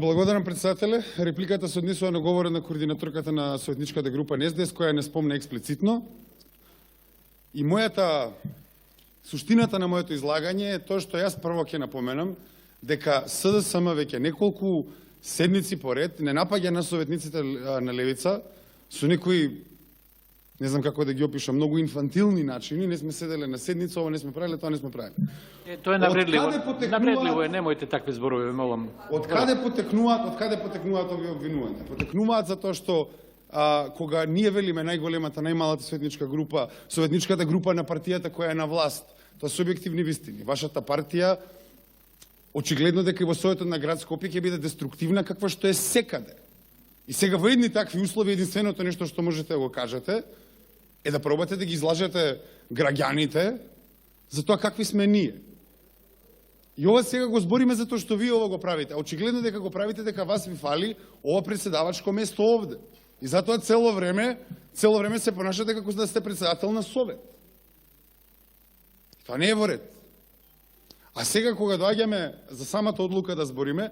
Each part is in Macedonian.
Благодарам, председателе. Репликата се однесува на говорот на координаторката на советничката група НСДС, која не спомна експлицитно. И суштината на моето излагање е тоа што јас прво ќе напоменам дека СДСМ веќе неколку седмици поред не напаѓа на советниците на левица со некои, не знам како да ги опишам, многу инфантилни начини. Не сме седеле на седница, ова не сме правиле, тоа не сме правиле. Тоа е навредливо. Навредливо е, немојте такви зборови, молам. Од каде потекнуваат овие обвинувања? Потекнуваат затоа што кога ние велиме најголемата, најмалата советничка група, советничката група на партијата која е на власт, тоа се објективни вистини. Вашата партија очигледно дека и во советот на град Скопје ќе биде деструктивна каква што е секаде. И сега во едни такви услови единственото нешто што можете да го кажете е да пробате да ги излажете граѓаните за тоа какви сме ние. И ова сега го збориме затоа што вие ова го правите. А очигледно дека го правите, дека вас ви фали ова председавачко место овде. И затоа цело време се понашате како да сте председател на совет. Тоа не е во ред. А сега кога доаѓаме за самата одлука да збориме,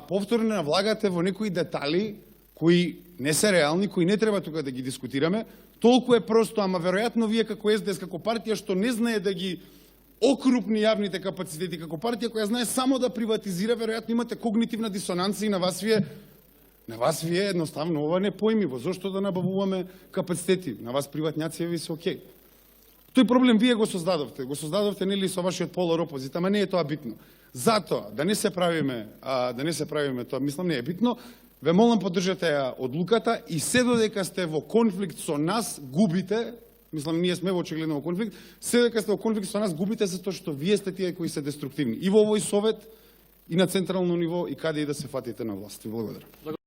повторно навлагате во некои детали кои не се реални, кои не треба тука да ги дискутираме. Толку е просто, ама веројатно вие како СДС, како партија што не знае да ги окрупни јавните капацитети, како партија која знае само да приватизира, веројатно имате когнитивна дисонанца и на вас ви е едноставно ова непојмиво. Зошто да набавуваме капацитети? На вас приватњација ви се окей. Тој проблем вие го создадовте. Го создадовте нели со вашиот полар опозит, ама не е тоа битно. Затоа да не се правиме тоа, мислам не е битно. Ве молам поддржате ја одлуката и се додека сте во конфликт со нас губите. Мислам ние сме во очигледно во конфликт. Се додека сте во конфликт со нас губите затоа што вие сте тие кои се деструктивни и во овој совет и на централно ниво и каде и да се фатите на власт. Благодарам.